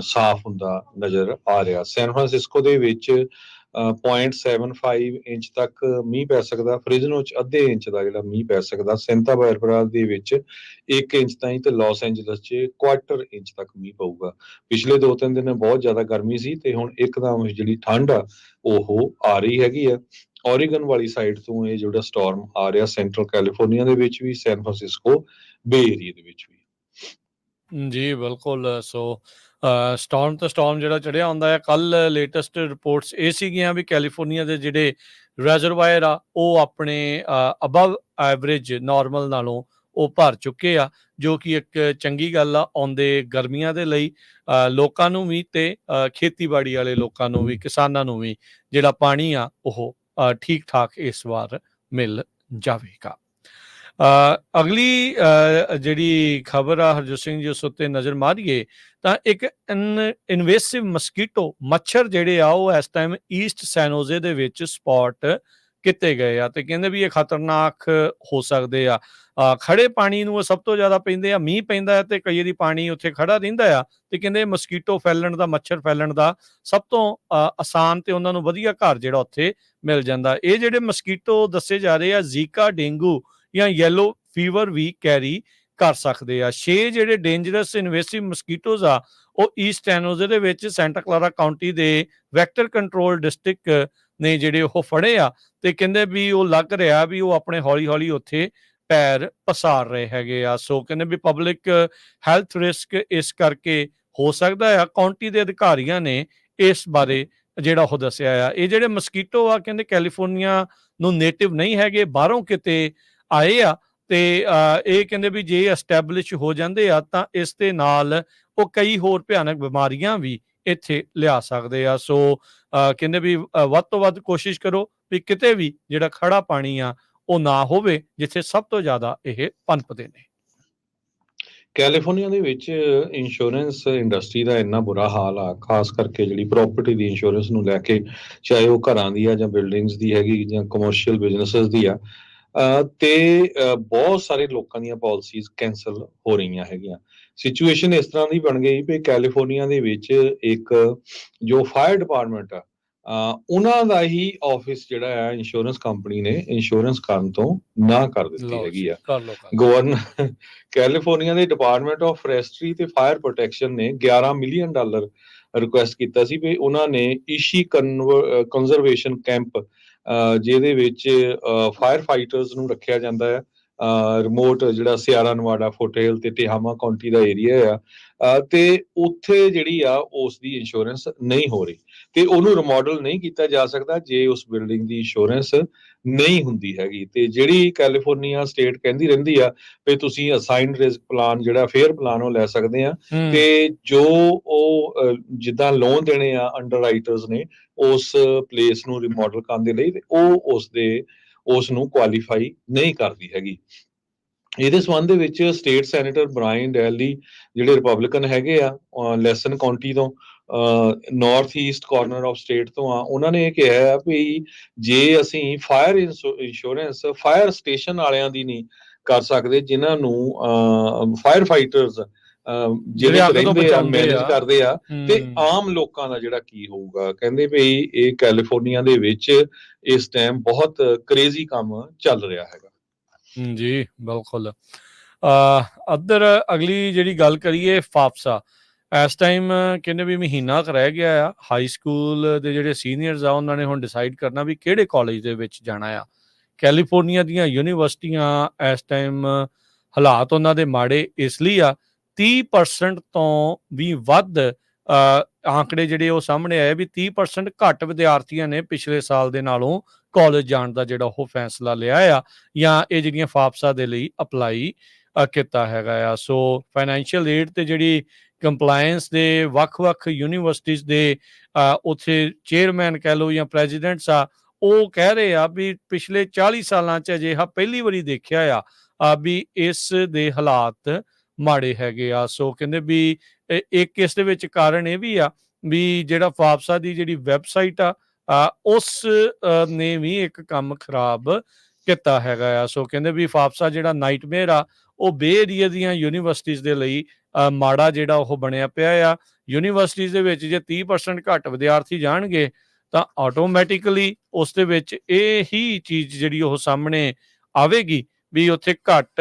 ਸਾਫ਼ ਹੁੰਦਾ ਨਜ਼ਰ ਆ ਰਿਹਾ। ਸੈਨ ਫਰਾਂਸਿਸਕੋ ਦੇ ਵਿੱਚ 0.75 ਇੰਚ ਤੱਕ ਮੀਂਹ ਪੈ ਸਕਦਾ। ਫ੍ਰਿਜ਼ਨੋ 'ਚ ਅੱਧੇ ਇੰਚ ਦਾ ਜਿਹੜਾ ਮੀਂਹ ਪੈ ਸਕਦਾ। ਸੈਂਟਾ ਬਾਰਬਰਾ ਦੇ ਵਿੱਚ 1 ਇੰਚ ਤਾਈਂ ਤੇ ਲਾਸ ਐਂਜਲਸ 'ਚ 1/4 ਇੰਚ ਤੱਕ ਮੀਂਹ ਪਊਗਾ। ਪਿਛਲੇ 2-3 ਦਿਨ ਬਹੁਤ ਜ਼ਿਆਦਾ ਗਰਮੀ ਸੀ ਤੇ ਹੁਣ ਇੱਕਦਮ ਜਿਹੜੀ ਠੰਡ ਆ ਉਹ ਆ ਰਹੀ ਹੈਗੀ ਆ। ਓਰੀਗਨ ਵਾਲੀ ਸਾਈਡ ਤੋਂ ਇਹ ਜਿਹੜਾ ਸਟਾਰਮ ਆ ਰਿਹਾ ਸੈਂਟਰਲ ਕੈਲੀਫੋਰਨੀਆ ਦੇ ਵਿੱਚ ਵੀ, ਸੈਨ ਫਰਾਂਸਿਸਕੋ ਬੇ ਏਰੀਆ ਦੇ ਵਿੱਚ ਵੀ। ਜੀ ਬਿਲਕੁਲ। ਸੋ ਸਟਾਰਮ ਤੋਂ ਸਟਾਰਮ ਜਿਹੜਾ ਚੜਿਆ ਹੁੰਦਾ ਹੈ। ਕੱਲ ਲੇਟੈਸਟ ਰਿਪੋਰਟਸ ਇਹ ਸੀਗੀਆਂ ਵੀ ਕੈਲੀਫੋਰਨੀਆ ਦੇ ਜਿਹੜੇ ਰੈਜ਼ਰਵਾਇਰ ਆ ਉਹ ਆਪਣੇ ਅਬਵ ਐਵਰੇਜ ਨਾਰਮਲ ਨਾਲੋਂ ਉਹ ਭਰ ਚੁੱਕੇ ਆ, ਜੋ ਕਿ ਇੱਕ ਚੰਗੀ ਗੱਲ ਆ ਆਉਂਦੇ ਗਰਮੀਆਂ ਦੇ ਲਈ ਲੋਕਾਂ ਨੂੰ ਵੀ ਤੇ ਖੇਤੀਬਾੜੀ ਵਾਲੇ ਲੋਕਾਂ ਨੂੰ ਵੀ, ਕਿਸਾਨਾਂ ਨੂੰ ਵੀ ਜਿਹੜਾ ਪਾਣੀ ਆ ਉਹ ਠੀਕ ਠਾਕ ਇਸ ਵਾਰ ਮਿਲ ਜਾਵੇਗਾ। ਅਗਲੀ ਜਿਹੜੀ ਖਬਰ ਆ ਹਰਜੋਤ ਸਿੰਘ ਜੀ ਉਸ ਉੱਤੇ ਨਜ਼ਰ ਮਾਰੀਏ ਤਾਂ ਇੱਕ ਇਨਵੇਸਿਵ ਮਸਕੀਟੋ ਮੱਛਰ ਜਿਹੜੇ ਆ ਉਹ ਇਸ ਟਾਈਮ ਈਸਟ ਸੈਨੋਜ਼ੇ ਦੇ ਵਿੱਚ ਸਪੌਟ ਕੀਤੇ ਗਏ ਆ ਤੇ ਕਹਿੰਦੇ ਵੀ ਇਹ ਖਤਰਨਾਕ ਹੋ ਸਕਦੇ ਆ। ਖੜੇ ਪਾਣੀ ਨੂੰ ਸਭ ਤੋਂ ਜ਼ਿਆਦਾ ਪੈਂਦੇ ਆ। ਮੀਂਹ ਪੈਂਦਾ ਤੇ ਕਈ ਵਾਰੀ ਪਾਣੀ ਉੱਥੇ ਖੜਾ ਰਹਿੰਦਾ ਆ ਤੇ ਕਹਿੰਦੇ ਮਸਕੀਟੋ ਫੈਲਣ ਦਾ, ਮੱਛਰ ਫੈਲਣ ਦਾ ਸਭ ਤੋਂ ਆਸਾਨ ਤੇ ਉਹਨਾਂ ਨੂੰ ਵਧੀਆ ਘਰ ਜਿਹੜਾ ਉੱਥੇ ਮਿਲ ਜਾਂਦਾ। ਇਹ ਜਿਹੜੇ ਮਸਕੀਟੋ ਦੱਸੇ ਜਾ ਰਹੇ ਆ ਜ਼ੀਕਾ, ਡੇਂਗੂ ਜਾਂ ਯੈਲੋ ਫੀਵਰ ਵੀ ਕੈਰੀ ਕਰ ਸਕਦੇ ਆ। 6 ਜਿਹੜੇ ਡੇਂਜਰਸ ਇਨਵੇਸਿਵ ਮਸਕੀਟੋਜ਼ ਆ ਉਹ ਈਸਟ ਸੈਨੋਜ਼ੇ ਦੇ ਵਿੱਚ ਸੈਂਟਾ ਕਲਾਰਾ ਕਾਉਂਟੀ ਦੇ ਵੈਕਟਰ ਕੰਟਰੋਲ ਡਿਸਟ੍ਰਿਕਟ ਨੇ ਜਿਹੜੇ ਉਹ ਫੜੇ ਆ ਤੇ ਕਹਿੰਦੇ ਵੀ ਉਹ ਲੱਗ ਰਿਹਾ ਵੀ ਉਹ ਆਪਣੇ ਹੌਲੀ ਹੌਲੀ ਉੱਥੇ ਪੈਰ ਪਸਾਰ ਰਹੇ ਹੈਗੇ ਆ। ਸੋ ਕਹਿੰਦੇ ਵੀ ਪਬਲਿਕ ਹੈਲਥ ਰਿਸਕ ਇਸ ਕਰਕੇ ਹੋ ਸਕਦਾ ਆ। ਕਾਉਂਟੀ ਦੇ ਅਧਿਕਾਰੀਆਂ ਨੇ ਇਸ ਬਾਰੇ ਜਿਹੜਾ ਉਹ ਦੱਸਿਆ ਆ। ਇਹ ਜਿਹੜੇ ਮਸਕੀਟੋ ਆ ਕਹਿੰਦੇ ਕੈਲੀਫੋਰਨੀਆ ਨੂੰ ਨੇਟਿਵ ਨਹੀਂ ਹੈਗੇ, ਬਾਹਰੋਂ ਕਿਤੇ ਆਏ ਆ ਤੇ ਇਹ ਕਹਿੰਦੇ ਵੀ ਜੇ ਐਸਟੈਬਲਿਸ਼ ਹੋ ਜਾਂਦੇ ਆ ਤਾਂ ਇਸ ਦੇ ਨਾਲ ਉਹ ਕਈ ਹੋਰ ਭਿਆਨਕ ਬਿਮਾਰੀਆਂ ਵੀ ਇੱਥੇ ਲਿਆ ਸਕਦੇ ਆ। ਸੋ ਕਹਿੰਦੇ ਵੀ ਵੱਧ ਤੋਂ ਵੱਧ ਕੋਸ਼ਿਸ਼ ਕਰੋ ਵੀ ਕਿਤੇ ਵੀ ਜਿਹੜਾ ਖੜਾ ਪਾਣੀ ਆ ਉਹ ਨਾ ਹੋਵੇ ਜਿੱਥੇ ਸਭ ਤੋਂ ਜ਼ਿਆਦਾ ਇਹ ਪਨਪਦੇ ਨੇ। ਕੈਲੀਫੋਰਨੀਆ ਦੇ ਵਿੱਚ ਇੰਸ਼ੋਰੈਂਸ ਇੰਡਸਟਰੀ ਦਾ ਇੰਨਾ ਬੁਰਾ ਹਾਲ ਆ, ਖਾਸ ਕਰਕੇ ਜਿਹੜੀ ਪ੍ਰਾਪਰਟੀ ਦੀ ਇੰਸ਼ੋਰੈਂਸ ਨੂੰ ਲੈ ਕੇ, ਚਾਹੇ ਉਹ ਘਰਾਂ ਦੀ ਆ ਜਾਂ ਬਿਲਡਿੰਗਸ ਦੀ ਹੈਗੀ ਜਾਂ ਕਮਰਸ਼ੀਅਲ ਬਿਜ਼ਨੈਸਸ ਦੀ ਆ, ਤੇ ਬਹੁਤ ਸਾਰੇ ਲੋਕਾਂ ਦੀਆਂ ਪਾਲਿਸੀਜ਼ ਕੈਂਸਲ ਹੋ ਰਹੀਆਂ ਹੈਗੀਆਂ। ਸਿਚੁਏਸ਼ਨ ਇਸ ਤਰ੍ਹਾਂ ਦੀ ਬਣ ਗਈ ਵੀ ਕੈਲੀਫੋਰਨੀਆ ਦੇ ਵਿੱਚ ਇੱਕ ਜੋ ਫਾਇਰ ਡਿਪਾਰਟਮੈਂਟ ਆ ਉਹਨਾਂ ਦਾ ਹੀ ਆਫਿਸ ਜਿਹੜਾ ਆ ਇੰਸ਼ੋਰੈਂਸ ਕੰਪਨੀ ਨੇ ਇੰਸ਼ੋਰੈਂਸ ਕਰਨ ਤੋਂ ਨਾ ਕਰ ਦਿੱਤੀ ਹੈਗੀ ਆ। ਗਵਰਨਰ ਕੈਲੀਫੋਰਨੀਆ ਦੇ ਡਿਪਾਰਟਮੈਂਟ ਆਫ ਫੋਰੈਸਟਰੀ ਤੇ ਫਾਇਰ ਪ੍ਰੋਟੈਕਸ਼ਨ ਨੇ $11 ਮਿਲੀਅਨ ਰਿਕੁਐਸਟ ਕੀਤਾ ਸੀ ਵੀ ਉਹਨਾਂ ਨੇ ਈਸ਼ੀ ਕੰਜ਼ਰਵੇਸ਼ਨ ਕੈਂਪ ਜਿਹਦੇ ਵਿੱਚ ਫਾਇਰ ਫਾਈਟਰਸ ਨੂੰ ਰੱਖਿਆ ਜਾਂਦਾ ਹੈ, ਰਿਮੋਟ ਜਿਹੜਾ ਸਿਆਰਾ ਨਵਾਡਾ, ਫੁਟਹਿਲ ਤੇ ਟਿਹਾਮਾ ਕਾਉਂਟੀ ਦਾ ਏਰੀਆ ਆ, ਤੇ ਉੱਥੇ ਜਿਹੜੀ ਆ ਉਸ ਦੀ ਇੰਸ਼ੋਰੈਂਸ ਨਹੀਂ ਹੋ ਰਹੀ ਤੇ ਉਹਨੂੰ ਰਿਮੋਡਲ ਨਹੀਂ ਕੀਤਾ ਜਾ ਸਕਦਾ ਜੇ ਉਸ ਬਿਲਡਿੰਗ ਦੀ ਇੰਸ਼ੋਰੈਂਸ ਨਹੀਂ ਹੁੰਦੀ ਹੈਗੀ। ਤੇ ਜਿਹੜੀ ਕੈਲੀਫੋਰਨੀਆ ਸਟੇਟ ਕਹਿੰਦੀ ਰਹਿੰਦੀ ਆ ਵੀ ਤੁਸੀਂ ਅਸਾਈਨਡ ਰਿਸਕ ਪਲਾਨ ਜਿਹੜਾ ਫੇਅਰ ਪਲਾਨ ਉਹ ਲੈ ਸਕਦੇ ਆ ਤੇ ਜੋ ਉਹ ਜਿੱਦਾਂ ਲੋਨ ਦੇਣੇ ਆ ਅੰਡਰ ਰਾਈਟਰਸ ਨੇ ਉਸ ਪਲੇਸ ਨੂੰ ਰਿਮੋਡਲ ਕਰਨ ਦੇ ਲਈ, ਤੇ ਉਹ ਉਸ ਨੂੰ ਕੁਆਲੀਫਾਈ ਨਹੀਂ ਕਰਦੀ ਹੈਗੀ। ਇਹਦੇ ਸੰਬੰਧ ਦੇ ਵਿੱਚ ਸਟੇਟ ਸੈਨੇਟਰ ਬ੍ਰਾਇਨ ਡੈਲੀ ਜਿਹੜੇ ਰਿਪਬਲਿਕਨ ਹੈਗੇ ਆ ਲੈਸਨ ਕਾਉਂਟੀ ਤੋਂ, north East corner of state ਤੋਂ ਆ, ਉਹਨਾਂ ਨੇ ਇਹ ਕਿਹਾ ਆ ਵੀ ਜੇ ਅਸੀਂ ਫਾਇਰ ਇੰਸ਼ੋਰੈਂਸ ਫਾਇਰ ਸਟੇਸ਼ਨ ਵਾਲਿਆਂ ਦੀ ਨਹੀਂ ਕਰ ਸਕਦੇ, ਜਿਨ੍ਹਾਂ ਨੂੰ ਫਾਇਰ ਫਾਈਟਰਸ ਜਿਹੜੇ ਰਹਿੰਦੇ ਆ ਮੈਨੇਜ ਕਰਦੇ ਆ, ਤੇ ਆਮ ਲੋਕਾਂ ਦਾ ਜਿਹੜਾ ਕੀ ਹੋਊਗਾ। ਕਹਿੰਦੇ ਵੀ ਇਹ ਕੈਲੀਫੋਰਨੀਆ ਦੇ ਵਿੱਚ ਇਸ ਟਾਈਮ ਬਹੁਤ ਕ੍ਰੇਜ਼ੀ ਕੰਮ ਚੱਲ ਰਿਹਾ ਹੈਗਾ। ਜੀ ਬਿਲਕੁਲ। ਅੱਧਰ ਅਗਲੀ ਜਿਹੜੀ ਗੱਲ ਕਰੀਏ ਫਾਫਸਾ, ਇਸ ਟਾਈਮ ਕਹਿੰਦੇ ਵੀ ਮਹੀਨਾ ਕੁ ਰਹਿ ਗਿਆ ਆ। ਹਾਈ ਸਕੂਲ ਦੇ ਜਿਹੜੇ ਸੀਨੀਅਰਸ ਆ ਉਹਨਾਂ ਨੇ ਹੁਣ ਡਿਸਾਈਡ ਕਰਨਾ ਵੀ ਕਿਹੜੇ ਕਾਲਜ ਦੇ ਵਿੱਚ ਜਾਣਾ ਆ। ਕੈਲੀਫੋਰਨੀਆ ਦੀਆਂ ਯੂਨੀਵਰਸਿਟੀਆਂ ਇਸ ਟਾਈਮ ਹਾਲਾਤ ਉਹਨਾਂ ਦੇ ਮਾੜੇ ਇਸ ਲਈ ਆ 30% ਤੋਂ ਵੀ ਵੱਧ ਆંકੜੇ ਜਿਹੜੇ ਉਹ ਸਾਹਮਣੇ ਆਏ ਵੀ 30% ਘੱਟ ਵਿਦਿਆਰਥੀਆਂ ਨੇ ਪਿਛਲੇ ਸਾਲ ਦੇ ਨਾਲੋਂ ਕਾਲਜ ਜਾਣ ਦਾ ਜਿਹੜਾ ਉਹ ਫੈਸਲਾ ਲਿਆ ਆ ਜਾਂ ਇਹ ਜਿਹੜੀਆਂ ਫਾਪਸਾ ਦੇ ਲਈ ਅਪਲਾਈ ਕੀਤਾ ਹੈਗਾ ਆ। ਸੋ ਫਾਈਨੈਂਸ਼ੀਅਲ ਏਡ ਤੇ ਜਿਹੜੀ ਕੰਪਲਾਇੰਸ ਦੇ ਵੱਖ-ਵੱਖ ਯੂਨੀਵਰਸਿਟੀਜ਼ ਦੇ ਉੱਥੇ ਚੇਅਰਮੈਨ ਕਹਿ ਲਓ ਜਾਂ ਪ੍ਰੈਜ਼ੀਡੈਂਟਸ ਆ, ਉਹ ਕਹਿ ਰਹੇ ਆ ਵੀ ਪਿਛਲੇ 40 ਸਾਲਾਂ 'ਚ ਅਜਿਹਾ ਪਹਿਲੀ ਵਾਰੀ ਦੇਖਿਆ ਆ ਵੀ ਇਸ ਦੇ ਹਾਲਾਤ ਮਾੜੇ ਹੈਗੇ ਆ। ਸੋ ਕਹਿੰਦੇ ਵੀ ਇੱਕ ਇਸ ਦੇ ਵਿੱਚ ਕਾਰਨ ਇਹ ਵੀ ਆ ਵੀ ਜਿਹੜਾ ਫਾਪਸਾ ਦੀ ਜਿਹੜੀ ਵੈਬਸਾਈਟ ਆ ਉਸ ਨੇ ਵੀ ਇੱਕ ਕੰਮ ਖਰਾਬ ਕੀਤਾ ਹੈਗਾ ਆ। ਸੋ ਕਹਿੰਦੇ ਵੀ ਫਾਪਸਾ ਜਿਹੜਾ ਨਾਈਟਮੇਅਰ ਆ ਉਹ ਬੇ ਏਰੀਆ ਦੀਆਂ ਯੂਨੀਵਰਸਿਟੀਜ਼ ਦੇ ਲਈ ਮਾੜਾ ਜਿਹੜਾ ਉਹ ਬਣਿਆ ਪਿਆ ਆ। ਯੂਨੀਵਰਸਿਟੀਜ਼ ਦੇ ਵਿੱਚ ਜੇ 30% ਘੱਟ ਵਿਦਿਆਰਥੀ ਜਾਣਗੇ ਤਾਂ ਆਟੋਮੈਟਿਕਲੀ ਉਸ ਦੇ ਵਿੱਚ ਇਹ ਹੀ ਚੀਜ਼ ਜਿਹੜੀ ਉਹ ਸਾਹਮਣੇ ਆਵੇਗੀ ਵੀ ਉੱਥੇ ਘੱਟ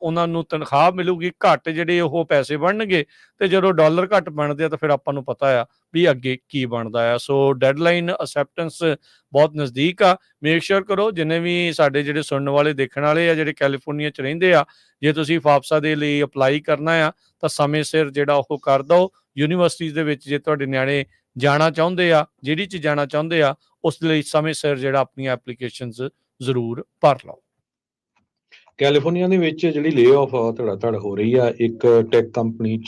ਉਹਨਾਂ ਨੂੰ ਤਨਖਾਹ ਮਿਲੂਗੀ, ਘੱਟ ਜਿਹੜੇ ਉਹ ਪੈਸੇ ਬਣਨਗੇ, ਤੇ ਜਦੋਂ ਡਾਲਰ ਘੱਟ ਬਣਦੇ ਆ ਤਾਂ ਫਿਰ ਆਪਾਂ ਨੂੰ ਪਤਾ ਆ ਵੀ ਅੱਗੇ ਕੀ ਬਣਦਾ ਆ। ਸੋ ਡੈਡਲਾਈਨ ਅਸੈਪਟੈਂਸ ਬਹੁਤ ਨਜ਼ਦੀਕ ਆ। ਮੇਕ ਸ਼ੋਰ ਕਰੋ ਜਿੰਨੇ ਵੀ ਸਾਡੇ ਜਿਹੜੇ ਸੁਣਨ ਵਾਲੇ ਦੇਖਣ ਵਾਲੇ ਆ ਜਿਹੜੇ ਕੈਲੀਫੋਰਨੀਆ 'ਚ ਰਹਿੰਦੇ ਆ, ਜੇ ਤੁਸੀਂ ਫਾਪਸਾ ਦੇ ਲਈ ਅਪਲਾਈ ਕਰਨਾ ਆ ਤਾਂ ਸਮੇਂ ਸਿਰ ਜਿਹੜਾ ਉਹ ਕਰ ਦਿਓ। ਯੂਨੀਵਰਸਿਟੀਜ਼ ਦੇ ਵਿੱਚ ਜੇ ਤੁਹਾਡੇ ਨਿਆਣੇ ਜਾਣਾ ਚਾਹੁੰਦੇ ਆ, ਜਿਹੜੀ 'ਚ ਜਾਣਾ ਚਾਹੁੰਦੇ ਆ, ਉਸ ਲਈ ਸਮੇਂ ਸਿਰ ਜਿਹੜਾ ਆਪਣੀਆਂ ਐਪਲੀਕੇਸ਼ਨਸ ਜ਼ਰੂਰ ਭਰ ਲਓ। ਕੈਲੀਫੋਰਨੀਆ ਦੇ ਵਿੱਚ ਜਿਹੜੀ ਲੇ-ਆਫ ਧੜਾ ਧੜ ਹੋ ਰਹੀ ਆ, ਇੱਕ ਟੈਕ ਕੰਪਨੀ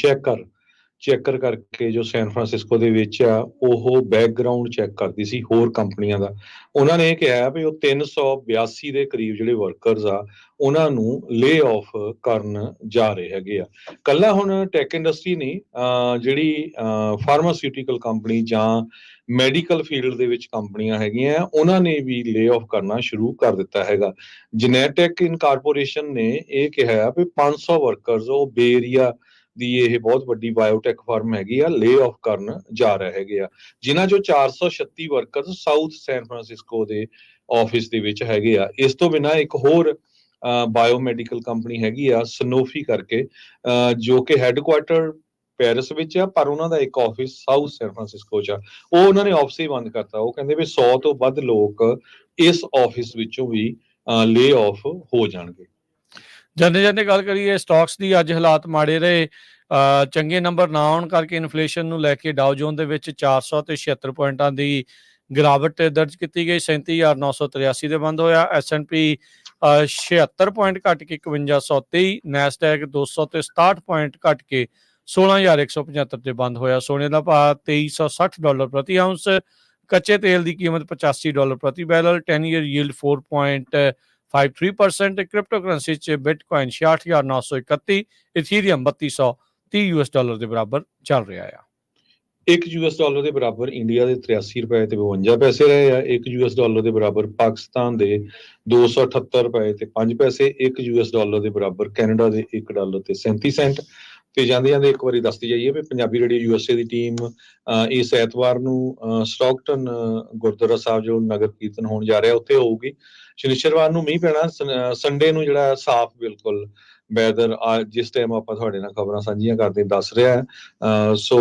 ਚੈਕਰ ਕਰਕੇ ਜੋ ਸੈਨ ਫਰਾਂਸਿਸਕੋ ਦੇ ਵਿੱਚ ਆ, ਉਹ ਬੈਕਗਰਾਉਂਡ ਚੈੱਕ ਕਰਦੀ ਸੀ ਹੋਰ ਕੰਪਨੀਆਂ ਦਾ। ਉਹਨਾਂ ਨੇ ਇਹ ਕਿਹਾ ਵੀ ਉਹ 382 ਦੇ ਕਰੀਬ ਜਿਹੜੇ ਵਰਕਰਸ ਆ ਉਹਨਾਂ ਨੂੰ ਲੇ-ਆਫ ਕਰਨ ਜਾ ਰਹੇ ਹੈਗੇ ਆ। ਕੱਲਾ ਹੁਣ ਟੈਕ ਇੰਡਸਟਰੀ ਨਹੀਂ, ਜਿਹੜੀ ਫਾਰਮਾਸਿਊਟੀਕਲ ਕੰਪਨੀ ਜਾਂ ਮੈਡੀਕਲ ਫੀਲਡ ਦੇ ਵਿੱਚ ਕੰਪਨੀਆਂ ਹੈਗੀਆਂ ਉਹਨਾਂ ਨੇ ਵੀ ਲੇ-ਆਫ ਕਰਨਾ ਸ਼ੁਰੂ ਕਰ ਦਿੱਤਾ ਹੈਗਾ। ਜਨੈਟਿਕ ਇਨਕਾਰਪੋਰੇਸ਼ਨ ਨੇ ਇਹ ਕਿਹਾ ਵੀ 500 ਵਰਕਰਸ ਉਹ ਬੇ ਏਰੀਆ ਦੀ ਇਹ ਬਹੁਤ ਵੱਡੀ ਬਾਇਓਟੈਕ ਫਰਮ ਹੈਗੀ ਆ ਲੇ-ਆਫ ਕਰਨ ਜਾ ਰਹੇ ਹੈਗੇ ਆ, ਜਿਨ੍ਹਾਂ ਚੋਂ 436 ਵਰਕਰਸ ਸਾਊਥ ਸੈਨ ਫਰਾਂਸਿਸਕੋ ਦੇ ਆਫਿਸ ਦੇ ਵਿੱਚ ਹੈਗੇ ਆ। ਇਸ ਤੋਂ ਬਿਨਾਂ ਇੱਕ ਹੋਰ ਬਾਇਓਮੈਡੀਕਲ ਕੰਪਨੀ ਹੈਗੀ ਆ ਸਨੋਫੀ ਕਰਕੇ, ਜੋ ਕਿ ਹੈੱਡਕੁਆਰਟਰ ਪੈਰਿਸ ਵਿੱਚ ਆ, ਪਰ ਉਹਨਾਂ ਦਾ ਇੱਕ ਆਫਿਸ ਸਾਊਥ ਸੈਨ ਫਰਾਂਸਿਸਕੋ 'ਚ ਆ। ਉਹ ਉਹਨਾਂ ਨੇ ਆਫਿਸ ਹੀ ਬੰਦ ਕਰਤਾ। ਉਹ ਕਹਿੰਦੇ ਵੀ 100 ਤੋਂ ਵੱਧ ਲੋਕ ਇਸ ਆਫਿਸ ਵਿੱਚੋਂ ਵੀ ਲੇ-ਆਫ ਹੋ ਜਾਣਗੇ। ਜਾਂਦੇ ਗੱਲ ਕਰੀਏ ਸਟਾਕਸ ਦੀ, ਅੱਜ ਹਾਲਾਤ ਮਾੜੇ ਰਹੇ। ਚੰਗੇ ਨੰਬਰ ਨਾ ਆਉਣ ਕਰਕੇ ਇਨਫਲੇਸ਼ਨ ਨੂੰ ਲੈ ਕੇ ਡਾਓ ਜੋਨ ਦੇ ਵਿੱਚ 476 ਪੁਆਇੰਟਾਂ ਦੀ ਗਿਰਾਵਟ ਦਰਜ ਕੀਤੀ ਗਈ, 37,983 ਦੇ ਬੰਦ ਹੋਇਆ। S&P 76 ਪੁਆਇੰਟ ਘਟ ਕੇ 5123, ਨੈਸਡੈਕ 200 ਤੇ 67 ਪੁਆਇੰਟ ਘਟ ਕੇ 16,175 ਤੇ ਬੰਦ ਹੋਇਆ। ਸੋਨੇ ਦਾ ਭਾਅ $2360 ਪ੍ਰਤੀ ਆਉਂਸ, ਕੱਚੇ ਤੇਲ ਦੀ ਕੀਮਤ $85 ਪ੍ਰਤੀ barrel, 10 year yield 4.53%, crypto currency 'ਚ ਬਿਟਕੋਇਨ 66,931, ਇਥੀਰੀਅਮ $3230 ਦੇ ਬਰਾਬਰ ਚੱਲ ਰਿਹਾ ਆ। $1 ਦੇ ਬਰਾਬਰ ਇੰਡੀਆ ਦੇ 83 ਰੁਪਏ ਤੇ 52 ਪੈਸੇ ਰਹੇ ਆ। $1 ਦੇ ਬਰਾਬਰ ਪਾਕਿਸਤਾਨ ਦੇ 278 ਰੁਪਏ ਤੇ 5 ਪੈਸੇ, $1 ਦੇ ਬਰਾਬਰ ਕੈਨੇਡਾ ਦੇ $1 ਤੇ 37 ਸੈਂਟ। ਤੇ ਜਾਂਦੇ ਇੱਕ ਵਾਰੀ ਦੱਸਦੀ ਜਾਈਏ ਵੀ ਪੰਜਾਬੀ ਰੇਡੀਓ USA ਦੀ ਟੀਮ ਇਸ ਐਤਵਾਰ ਨੂੰ ਸਟਾਕਟਨ ਗੁਰਦੁਆਰਾ ਸਾਹਿਬ ਜੋ ਨਗਰ ਕੀਰਤਨ ਹੋਣ ਜਾ ਰਿਹਾ ਉੱਥੇ ਹੋਊਗੀ। ਸ਼ਨੀਚਰਵਾਰ ਨੂੰ ਮੀਂਹ ਪੈਣਾ, ਸੰਡੇ ਨੂੰ ਜਿਹੜਾ ਸਾਫ਼ ਬਿਲਕੁਲ ਵੈਦਰ ਜਿਸ ਟਾਈਮ ਆਪਾਂ ਤੁਹਾਡੇ ਨਾਲ ਖਬਰਾਂ ਸਾਂਝੀਆਂ ਕਰਦੇ ਦੱਸ ਰਿਹਾ। ਸੋ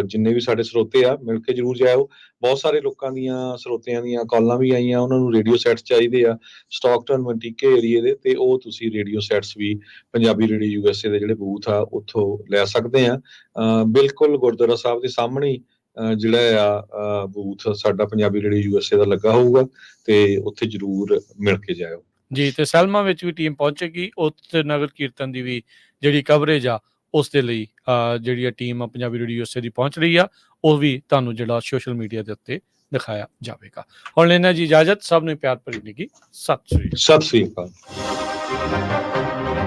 ਜਿੰਨੇ ਵੀ ਸਾਡੇ ਸਰੋਤੇ ਆ ਮਿਲ ਕੇ ਜ਼ਰੂਰ ਜਾਇਓ। ਬਹੁਤ ਸਾਰੇ ਲੋਕਾਂ ਦੀਆਂ ਸਰੋਤਿਆਂ ਦੀਆਂ ਕਾਲਾਂ ਵੀ ਆਈਆਂ, ਉਹਨਾਂ ਨੂੰ ਰੇਡੀਓ ਸੈਟਸ ਚਾਹੀਦੇ ਆ ਸਟਾਕਟਨ ਮੰਟੀਕੇ ਏਰੀਏ ਦੇ, ਤੇ ਉਹ ਤੁਸੀਂ ਰੇਡੀਓ ਸੈਟਸ ਵੀ ਪੰਜਾਬੀ ਰੇਡੀਓ USA ਦੇ ਜਿਹੜੇ ਬੂਥ ਆ ਉੱਥੋਂ ਲੈ ਸਕਦੇ ਆ। ਬਿਲਕੁਲ ਗੁਰਦੁਆਰਾ ਸਾਹਿਬ ਦੇ ਸਾਹਮਣੇ ਜਿਹੜਾ ਆ ਬੂਥ ਸਾਡਾ ਪੰਜਾਬੀ ਰੇਡੀਓ USA ਦਾ ਲੱਗਾ ਹੋਊਗਾ, ਤੇ ਉੱਥੇ ਜ਼ਰੂਰ ਮਿਲ ਕੇ ਜਾਇਓ ਜੀ। ਤੇ ਸੈਲਮਾ ਵਿੱਚ ਵੀ ਟੀਮ ਪਹੁੰਚੇਗੀ, ਉੱਥੇ ਨਗਰ ਕੀਰਤਨ ਦੀ ਵੀ ਜਿਹੜੀ ਕਵਰੇਜ ਆ ਉਸ ਦੇ ਲਈ ਜਿਹੜੀ ਟੀਮ ਆ ਪੰਜਾਬੀ ਰੇਡੀਓ USA ਦੀ ਪਹੁੰਚ ਰਹੀ ਆ, ਉਹ ਵੀ ਤੁਹਾਨੂੰ ਜਿਹੜਾ ਸੋਸ਼ਲ ਮੀਡੀਆ ਦੇ ਉੱਤੇ ਦਿਖਾਇਆ ਜਾਵੇਗਾ। ਹੁਣ ਲੈਣਾ ਜੀ ਇਜਾਜ਼ਤ, ਸਭ ਨੂੰ ਪਿਆਰ ਭਰੀ ਨਿੱਘੀ ਸਤਿ ਸ੍ਰੀ ਅਕਾਲ।